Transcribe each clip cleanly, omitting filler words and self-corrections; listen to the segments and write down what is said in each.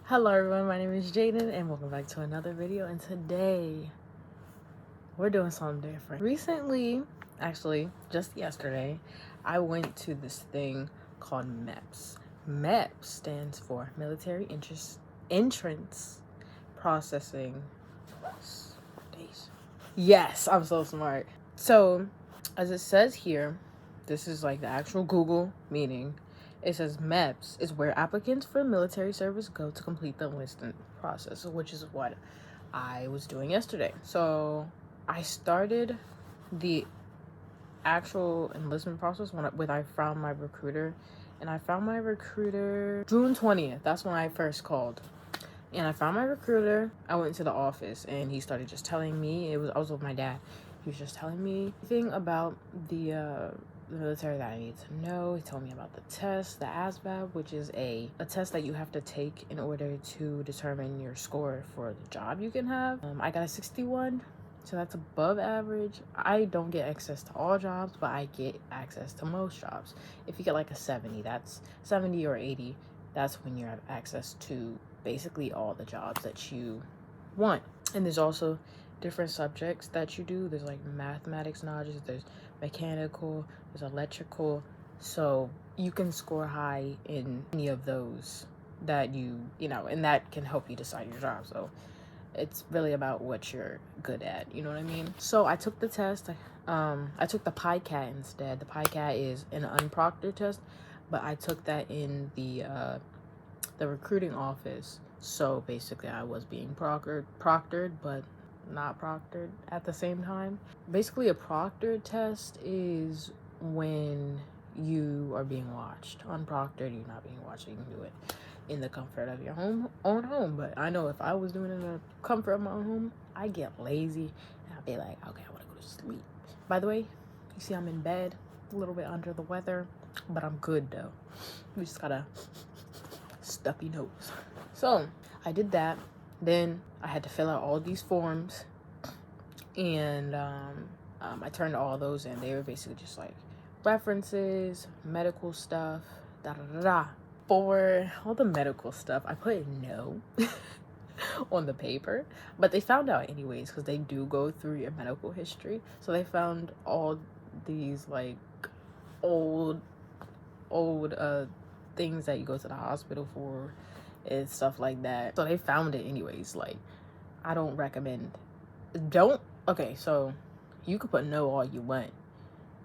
Hello everyone, my name is Jaden and welcome back to another video, and today we're doing something different. Recently, actually just yesterday, I went to this thing called MEPS. MEPS stands for Military Entrance Processing. Yes, I'm so smart. So, as it says here, this is like the actual Google meaning. It says MEPS is where applicants for military service go to complete the enlistment process, which is what I was doing yesterday. So I started the actual enlistment process when I found my recruiter, and I found my recruiter June 20th. That's when I first called. And I found my recruiter. I went to the office and he started just telling me, I was with my dad. He was just telling me everything about the military that I need to know. He told me about the test, the ASVAB, which is a test that you have to take in order to determine your score for the job you can have. I got a 61, so that's above average. I don't get access to all jobs, but I get access to most jobs. If you get like a 70, that's 70 or 80, that's when you have access to basically all the jobs that you want. And there's also different subjects that you do. There's like mathematics knowledge, there's mechanical, there's electrical. So you can score high in any of those that you know, and that can help you decide your job. So it's really about what you're good at, you know what I mean? So I took the test. I took the PICAT instead. The PICAT is an unproctored test, but I took that in the recruiting office. So basically I was being proctored, but not proctored at the same time. Basically a proctored test is when you are being watched. Unproctored, you're not being watched, so you can do it in the comfort of your own home. But I know if I was doing it in the comfort of my own home, I get lazy and I'd be like, okay, I want to go to sleep. By the way, you see I'm in bed, a little bit under the weather, but I'm good though. We just gotta stuffy nose. So I did that. Then I had to fill out all these forms, and I turned all those in. They were basically just like references, medical stuff, da da da da. For all the medical stuff, I put no on the paper, but they found out anyways because they do go through your medical history. So they found all these like old things that you go to the hospital for and stuff like that. So they found it anyways. Like, I don't recommend, okay, so you could put no all you want,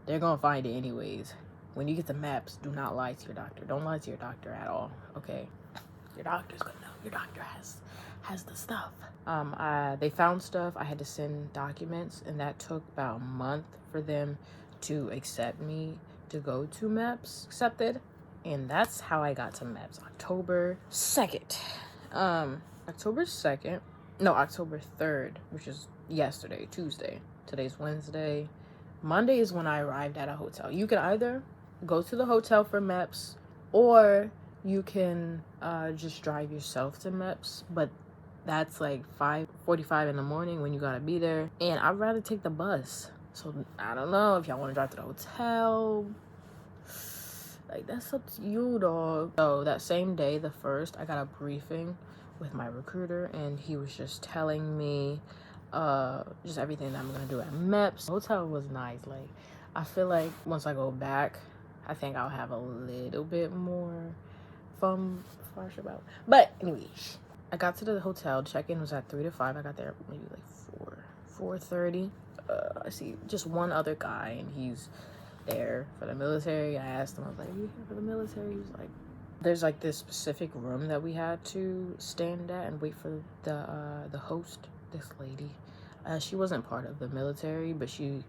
they're gonna find it anyways. When you get the MEPS, do not lie to your doctor. Don't lie to your doctor at all, okay? Your doctor's gonna know. Your doctor has the stuff. They found stuff. I had to send documents, and that took about a month for them to accept me to go to MEPS accepted. And that's how I got to MEPS. October 2nd. October 2nd. No, October 3rd, which is yesterday, Tuesday. Today's Wednesday. Monday is when I arrived at a hotel. You can either go to the hotel for MEPS, or you can just drive yourself to MEPS, but that's like 5:45 in the morning when you gotta be there, and I'd rather take the bus. So I don't know if y'all want to drive to the hotel. Like, that's up to you, dog. So that same day, the 1st, I got a briefing with my recruiter, and he was just telling me just everything that I'm gonna do at MEPS. The hotel was nice. Like, I feel like once I go back, I think I'll have a little bit more fun about. But anyways, I got to the hotel. Check-in was at 3 to 5. I got there maybe like 4:30. I see just one other guy, and he's there for the military. I asked him, I was like, are you here for the military? He was like, there's like this specific room that we had to stand at and wait for the host, this lady. She wasn't part of the military, but she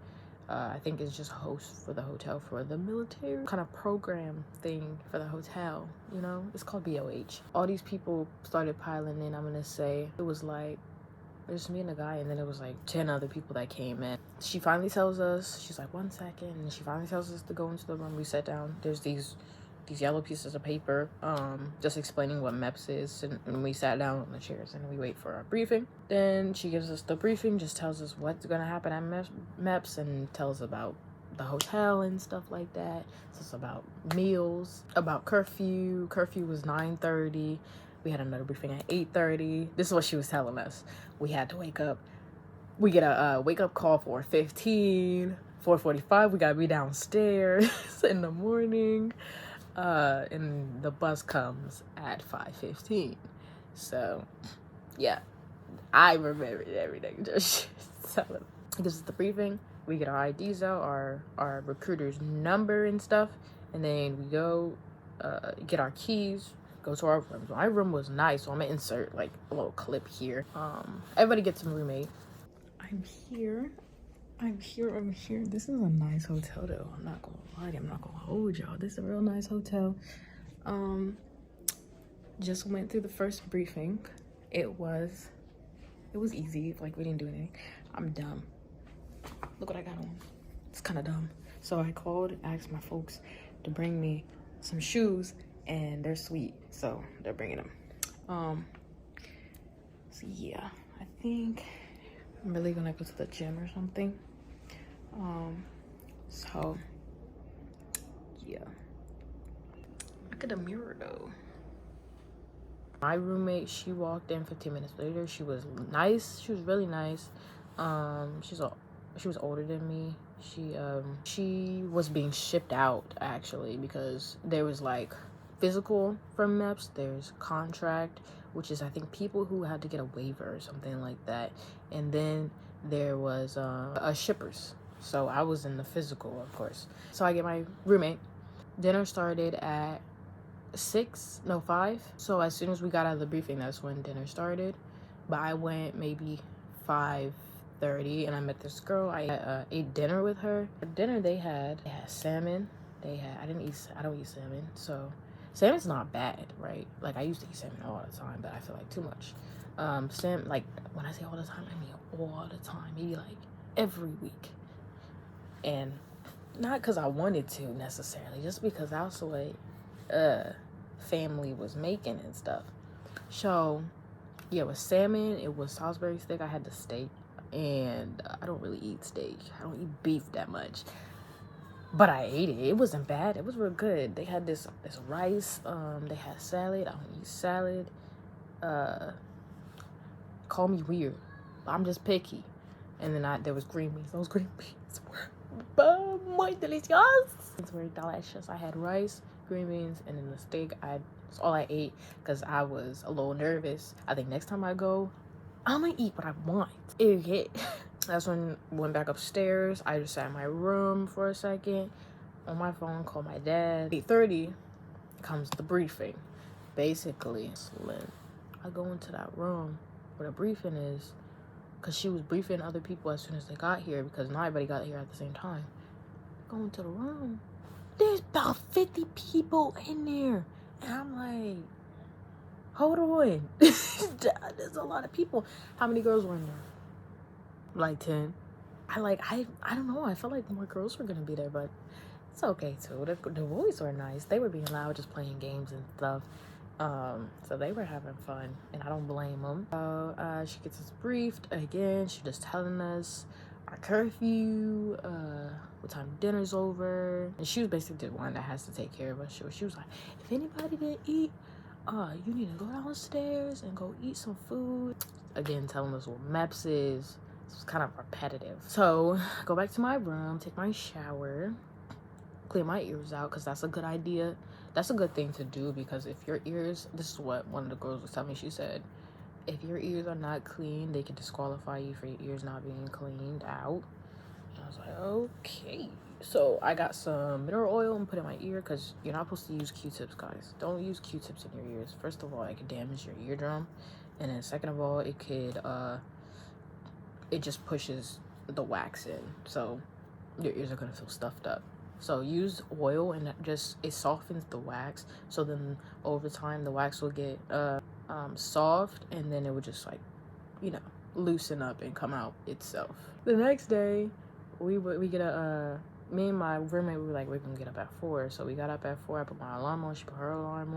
I think is just host for the hotel for the military kind of program thing for the hotel, you know? It's called BOH. All these people started piling in. I'm gonna say it was like, there's me and a guy, and then it was like 10 other people that came in. She finally tells us, she's like, 1 second, and she finally tells us to go into the room. We sat down. There's these yellow pieces of paper just explaining what MEPS is, and we sat down on the chairs and we wait for our briefing. Then she gives us the briefing, just tells us what's gonna happen at MEPS, and tells about the hotel and stuff like that. So it's about meals, about curfew. Curfew was 9:30. We had another briefing at 8:30. This is what she was telling us. We had to wake up. We get a wake up call for 4:15, 4:45. We gotta be downstairs in the morning. And the bus comes at 5:15. So, yeah, I remembered everything. Just telling. This is the briefing. We get our IDs out, our recruiter's number and stuff, and then we go get our keys, go to our room. My room was nice, so I'm gonna insert like a little clip here. Everybody gets a roommate. I'm here. This is a nice hotel though. I'm not gonna lie, I'm not gonna hold y'all. This is a real nice hotel. Just went through the first briefing. It was easy, like we didn't do anything. I'm dumb. Look what I got on. It's kind of dumb. So I called, asked my folks to bring me some shoes, and they're sweet, so they're bringing them. So yeah, I think I'm really gonna go to the gym or something. So yeah. Look at the mirror though. My roommate, she walked in 15 minutes later. She was nice. She was really nice. She was older than me. She was being shipped out actually, because there was like physical from MEPS, there's contract, which is I think people who had to get a waiver or something like that, and then there was a shippers. So I was in the physical, of course. So I get my roommate. Dinner started at 5. So as soon as we got out of the briefing, that's when dinner started. But I went maybe 5:30, and I met this girl. I ate dinner with her. For dinner they had salmon. I don't eat salmon, so salmon's not bad, right? Like I used to eat salmon all the time, but I feel like too much. Salmon, like when I say all the time, I mean all the time, maybe like every week. And not because I wanted to necessarily, just because that's what family was making and stuff. So yeah, it was salmon, it was Salisbury steak. I had the steak, and I don't really eat steak. I don't eat beef that much, but I ate it. It wasn't bad. It was real good. They had this rice. They had salad. I don't eat salad. Call me weird, but I'm just picky. And then there was green beans. Those green beans were muy delicious. It's very delicious. I had rice, green beans, and then the steak. That's all I ate because I was a little nervous. I think next time I go, I'm gonna eat what I want. Okay. That's when I went back upstairs. I just sat in my room for a second on my phone, called my dad. 8:30 comes the briefing. Basically, I go into that room where the briefing is, because she was briefing other people as soon as they got here, because not everybody got here at the same time. Go into the room. There's about 50 people in there. And I'm like, hold on. There's a lot of people. How many girls were in there? Like 10. I don't know. I felt like more girls were going to be there, but it's okay too. The boys were nice. They were being loud, just playing games and stuff. So they were having fun, and I don't blame them. So she gets us briefed again. She's just telling us our curfew, what time dinner's over, and she was basically the one that has to take care of us. She was like, if anybody didn't eat, you need to go downstairs and go eat some food. Again, telling us what MEPS is. It's kind of repetitive. So go back to my room, take my shower, clean my ears out, because that's a good idea. That's a good thing to do, because if your ears, this is what one of the girls was telling me. She said, if your ears are not clean, they can disqualify you for your ears not being cleaned out. And I was like, okay. So I got some mineral oil and put it in my ear, because you're not supposed to use Q-tips, guys. Don't use Q-tips in your ears. First of all, it could damage your eardrum. And then second of all, it could, it just pushes the wax in. So your ears are going to feel stuffed up. So use oil, and it softens the wax. So then over time, the wax will get soft, and then it would just like, loosen up and come out itself. The next day, we get me and my roommate, we were like, we're gonna get up at 4. So we got up at 4. I put my alarm on. She put her alarm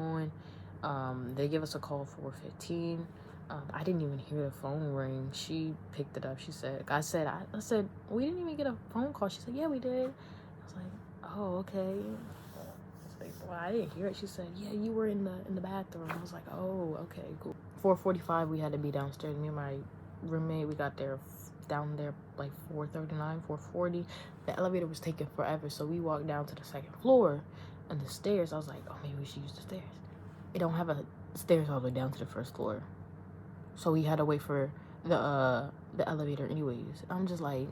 on. They give us a call 4:15. I didn't even hear the phone ring. She picked it up. She said, I said, we didn't even get a phone call. She said, yeah, we did. I was like, oh, okay. well, I didn't hear it. She said, yeah, you were in the bathroom. I was like, oh, okay, cool. 4:45, we had to be downstairs. Me and my roommate, we got there down there like 4:39, 4:40. The elevator was taking forever, so we walked down to the second floor, and the stairs. I was like, oh, maybe we should use the stairs. It don't have a stairs all the way down to the first floor, so we had to wait for the elevator anyways. I'm just like,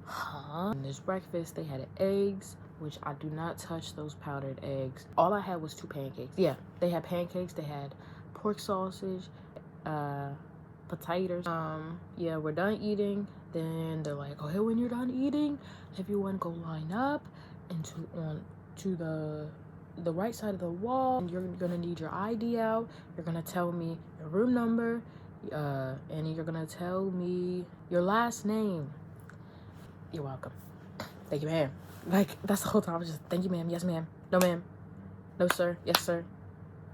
huh? And this breakfast, they had eggs, which I do not touch those powdered eggs. All I had was 2 pancakes. Yeah, they had pancakes. They had pork sausage, potatoes. Yeah, we're done eating. Then they're like, okay, when you're done eating, everyone go line up to the right side of the wall. And you're gonna need your ID out. You're gonna tell me your room number, and you're gonna tell me your last name. You're welcome. Thank you, ma'am. Like, that's the whole time. I was just, thank you, ma'am. Yes, ma'am. No, ma'am. No, sir. Yes, sir.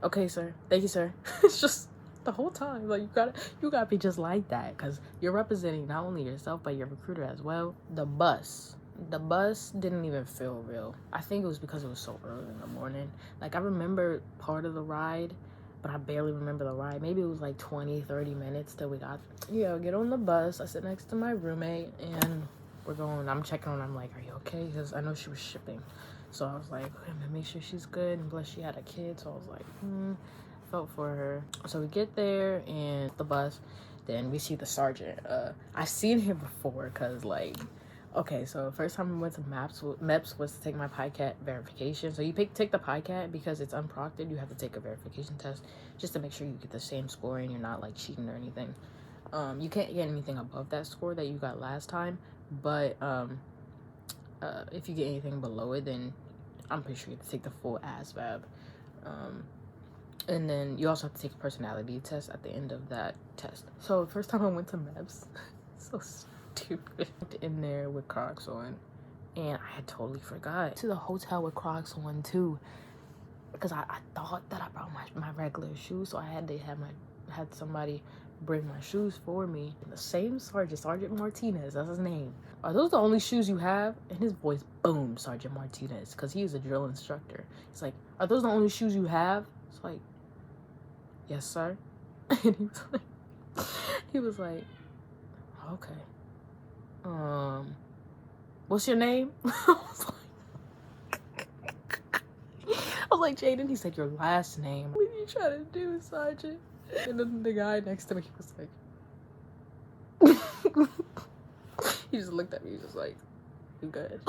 Okay, sir. Thank you, sir. It's just the whole time. Like, you gotta be just like that, because you're representing not only yourself, but your recruiter as well. The bus didn't even feel real. I think it was because it was so early in the morning. Like, I remember part of the ride, but I barely remember the ride. Maybe it was like 20-30 minutes till we got, get on the bus. I sit next to my roommate, and we're going, I'm checking on her. I'm like, are you okay? Because I know she was shipping. So I was like, okay, I'm gonna make sure she's good. And plus she had a kid. So I was like, felt for her. So we get there and the bus. Then we see the sergeant. I've seen him before because, like, okay, so first time I went to MEPS was to take my PICAT verification. So you take the PICAT because it's unproctored. You have to take a verification test just to make sure you get the same score and you're not, like, cheating or anything. You can't get anything above that score that you got last time. But if you get anything below it, then I'm pretty sure you have to take the full ASVAB. And then you also have to take a personality test at the end of that test. So first time I went to MEPS, so stupid. In there with Crocs on, and I had totally forgot. To the hotel with Crocs on too, because I thought that I brought my regular shoes, so I had to had somebody bring my shoes for me. And the same Sergeant Martinez, that's his name. Are those the only shoes you have? And his voice boomed, Sergeant Martinez, because he is a drill instructor. He's like, are those the only shoes you have? It's like, yes, sir. And he was like, okay. What's your name? I was like, Jaden. He said, your last name. What are you trying to do, Sergeant? And then the guy next to me, he was like, he just looked at me, he was just like, you good?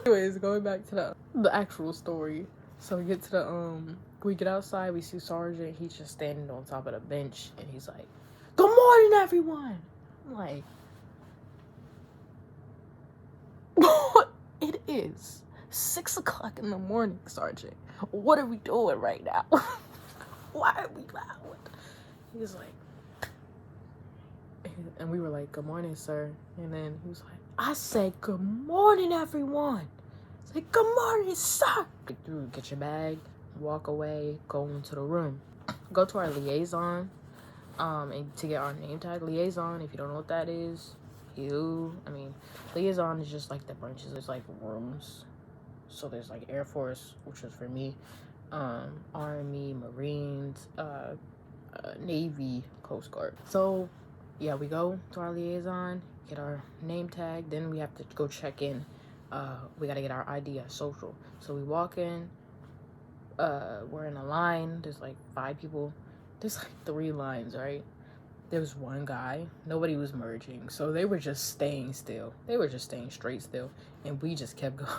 Anyways, going back to the actual story. So we get to we get outside, we see Sergeant, he's just standing on top of the bench, and he's like, good morning, everyone! I'm like, it is 6 o'clock in the morning, Sergeant. What are we doing right now? Why are we loud? He was like, and we were like, good morning, sir. And then he was like, I said, good morning, everyone. It's like, good morning, sir. Get your bag, walk away, go into the room. Go to our liaison, and to get our name tag. Liaison, if you don't know what that is, liaison is just like the branches. There's like rooms. So there's like Air Force, which was for me, Army, Marines, Navy, Coast Guard. So yeah, we go to our liaison, get our name tag, then we have to go check in. We gotta get our ID, our social. So we walk in, we're in a line, there's like 5 people, there's like 3 lines, right? There was one guy, nobody was merging, so they were just staying still. They were just staying straight still, and we just kept going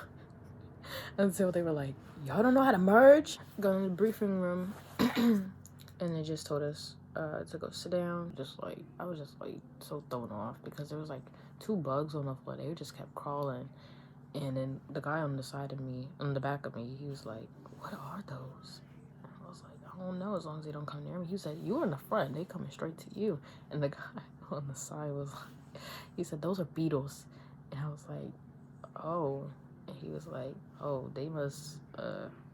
until they were like, y'all don't know how to merge? Go in the briefing room, and they just told us to go sit down. I was just like so thrown off because there was like 2 bugs on the floor. They just kept crawling, and then the guy on the back of me, he was like, what are those? And I was like, I don't know, as long as they don't come near me. He said, you in the front, they coming straight to you. And the guy on the side was like, he said, those are beetles. And I was like, oh. And he was like, oh, they must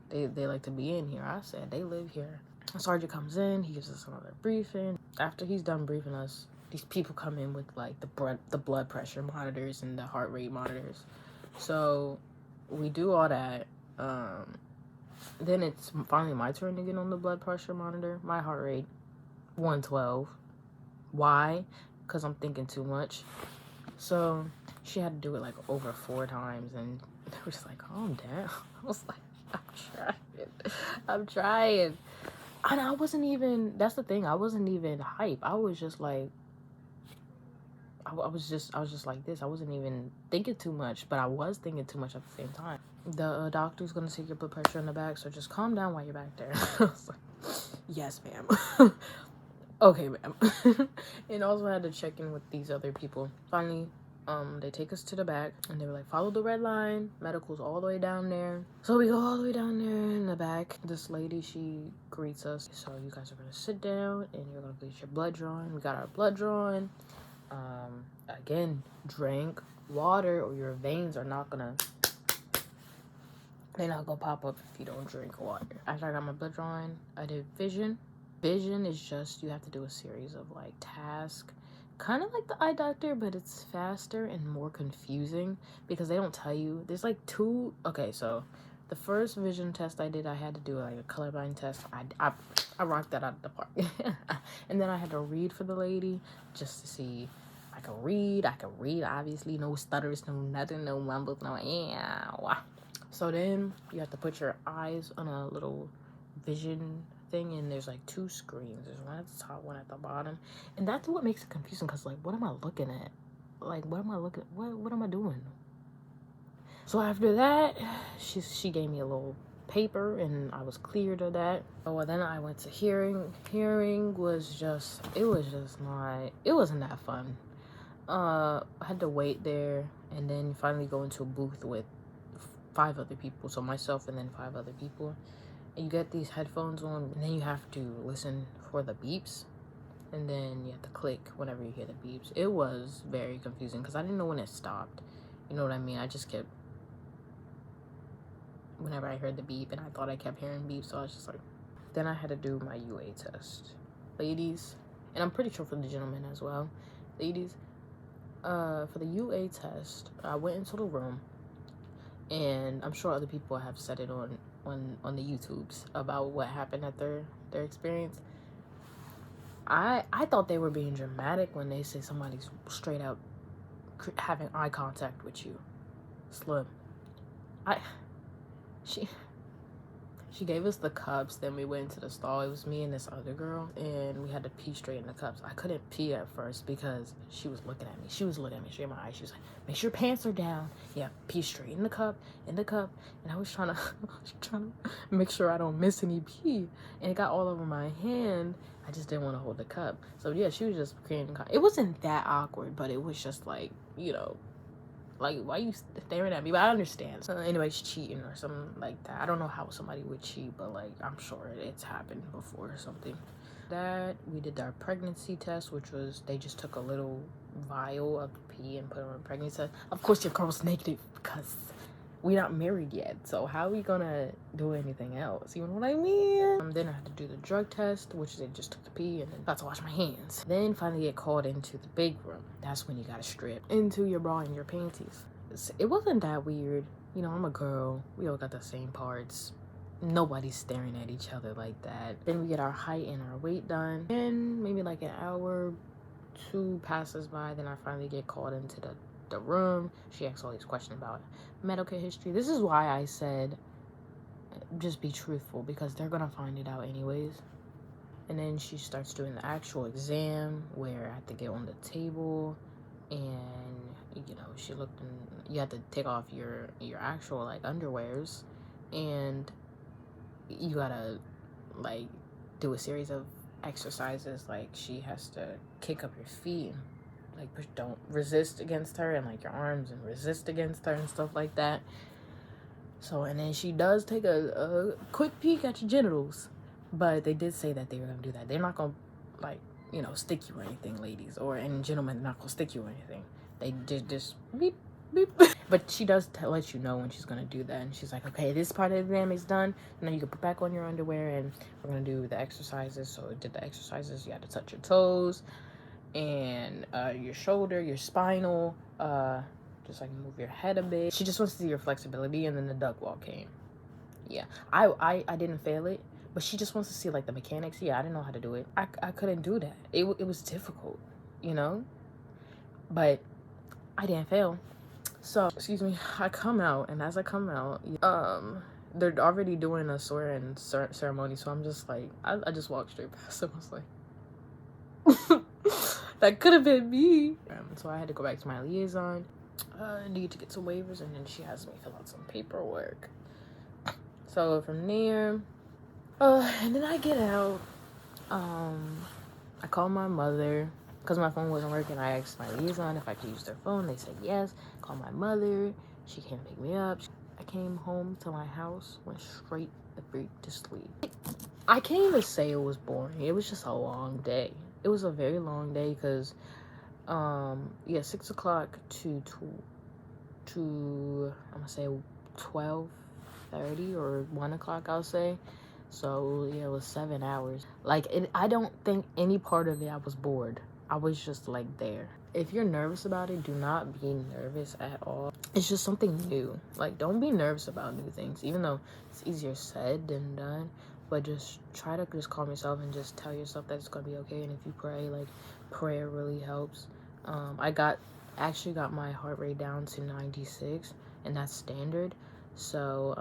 they like to be in here. I said, they live here. The sergeant comes in, he gives us another briefing. After he's done briefing us, these people come in with like the blood pressure monitors and the heart rate monitors. So we do all that. Then it's finally my turn to get on the blood pressure monitor. My heart rate, 112. Why? Because I'm thinking too much. So she had to do it like over 4 times, and they were just like, calm down. I was like, I'm trying. And I wasn't even, that's the thing, I wasn't even hype. I was just like, I was just like this. I wasn't even thinking too much, but I was thinking too much at the same time. The doctor's gonna take your blood pressure in the back, so just calm down while you're back there. I was like, yes, ma'am. Okay, ma'am. And also I had to check in with these other people. Finally, they take us to the back, and they were like, follow the red line. Medical's all the way down there. So we go all the way down there in the back. This lady, she greets us. So you guys are gonna sit down, and you're gonna get your blood drawn. We got our blood drawn. Again, drink water, or your veins are not gonna, they're not gonna pop up if you don't drink water. After I got my blood drawn, I did vision. Vision is just, you have to do a series of like tasks, kind of like the eye doctor, but it's faster and more confusing because they don't tell you. There's like 2. Okay, so the first vision test I did, I had to do like a colorblind test. I rocked that out of the park. And then I had to read for the lady just to see. I can read, obviously. No stutters, no nothing, no mumbles, no yeah. So then you have to put your eyes on a little vision thing, and there's like 2 screens. There's one at the top, one at the bottom. And that's what makes it confusing, because like, what am I looking at? Like, what am I doing? So after that, she gave me a little paper, and I was cleared of that. Oh, then I went to hearing. Hearing was just, it wasn't that fun. I had to wait there, and then finally go into a booth with 5 other people. So myself and then 5 other people. And you get these headphones on, and then you have to listen for the beeps, and then you have to click whenever you hear the beeps. It was very confusing because I didn't know when it stopped. You know what I mean? I just kept, whenever I heard the beep, and I thought I kept hearing beeps, so I was just like, then I had to do my UA test. Ladies, and I'm pretty sure for the gentlemen as well. Ladies, for the UA test, I went into the room, and I'm sure other people have said it on the YouTubes about what happened at their experience. I thought they were being dramatic when they say somebody's straight up having eye contact with you. Slim. She gave us the cups, then we went into the stall. It was me and this other girl, and we had to pee straight in the cups. I couldn't pee at first because she was looking at me. She was looking at me straight in my eyes. She was like, make sure your pants are down. Yeah, pee straight in the cup. And I was trying to make sure I don't miss any pee. And it got all over my hand. I just didn't want to hold the cup. So yeah, she was just creating, it wasn't that awkward, but it was just like, you know, like, why you staring at me? But I understand. So anybody's cheating or something like that. I don't know how somebody would cheat, but like, I'm sure it's happened before or something. That, we did our pregnancy test, which was, they just took a little vial of pee and put it on a pregnancy test. Of course your girl's negative because we're not married yet. So how are we gonna do anything else? You know what I mean? Then I had to do the drug test, which they just took the pee, and then got to wash my hands. Then finally get called into the big room. That's when you gotta strip into your bra and your panties. It wasn't that weird. You know, I'm a girl. We all got the same parts. Nobody's staring at each other like that. Then we get our height and our weight done. And maybe like an hour, 2 passes by. Then I finally get called into the room. She asks all these questions about medical history. This is why I said just be truthful, because they're gonna find it out anyways. And then she starts doing the actual exam, where I have to get on the table, and you know, she looked, and you have to take off your actual like underwears, and you gotta like do a series of exercises. Like, she has to kick up your feet, like don't resist against her, and like your arms, and resist against her and stuff like that. So, and then she does take a quick peek at your genitals, but they did say that they were gonna do that. They're not gonna, like, you know, stick you or anything, ladies, and gentlemen, they're not gonna stick you or anything. They just beep beep. But she does let you know when she's gonna do that, and she's like, okay, this part of the exam is done, and then you can put back on your underwear, and we're gonna do the exercises. So we did the exercises. You had to touch your toes and your shoulder, your spinal, just like move your head a bit. She just wants to see your flexibility. And then the duck walk came. Yeah, I didn't fail it, but she just wants to see like the mechanics. Yeah, I didn't know how to do it. I couldn't do that. It was difficult, you know, but I didn't fail. So, excuse me, I come out, and as I come out, they're already doing a swearing ceremony, so I'm just like, I just walked straight past them. I was like, that could have been me. So I had to go back to my liaison. I need to get some waivers, and then she has me fill out some paperwork. So from there, and then I get out. I call my mother because my phone wasn't working. I asked my liaison if I could use their phone. They said yes. Call my mother. She came to pick me up. I came home to my house, went straight the freak to sleep. I can't even say it was boring. It was just a long day. It was a very long day because, 6 o'clock to I'm gonna say 12:30 or 1 o'clock, I'll say. So yeah, it was 7 hours. Like, I don't think any part of it I was bored. I was just like there. If you're nervous about it, do not be nervous at all. It's just something new. Like, don't be nervous about new things, even though it's easier said than done. But just try to just calm yourself and just tell yourself that it's gonna be okay. And if you pray, like, prayer really helps. I actually got my heart rate down to 96, and that's standard. So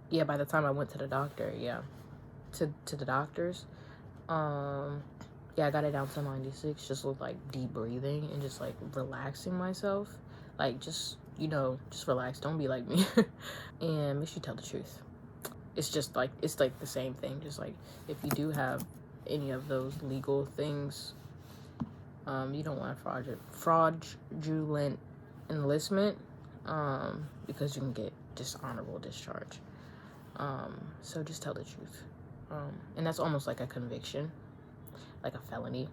yeah, by the time I went to the doctor, to the doctors, I got it down to 96, just with like deep breathing and just like relaxing myself. Like, just relax, don't be like me. And make sure you tell the truth. It's like the same thing. Just like, if you do have any of those legal things, you don't want fraudulent enlistment, because you can get dishonorable discharge. So just tell the truth. And that's almost like a conviction, like a felony.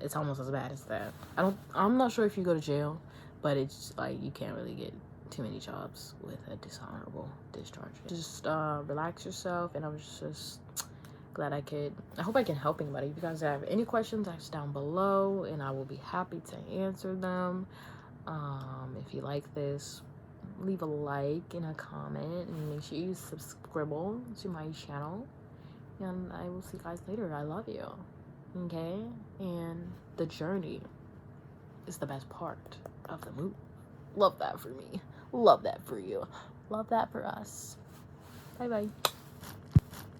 It's almost as bad as that. I'm not sure if you go to jail, but it's like you can't really get too many jobs with a dishonorable discharge. Just relax yourself, and I was just glad I hope I can help anybody. If you guys have any questions, ask down below, and I will be happy to answer them. If you like this, leave a like and a comment, and make sure you subscribe to my channel, and I will see you guys later. I love you. Okay? And the journey is the best part of the move. Love that for me. Love that for you. Love that for us. Bye bye.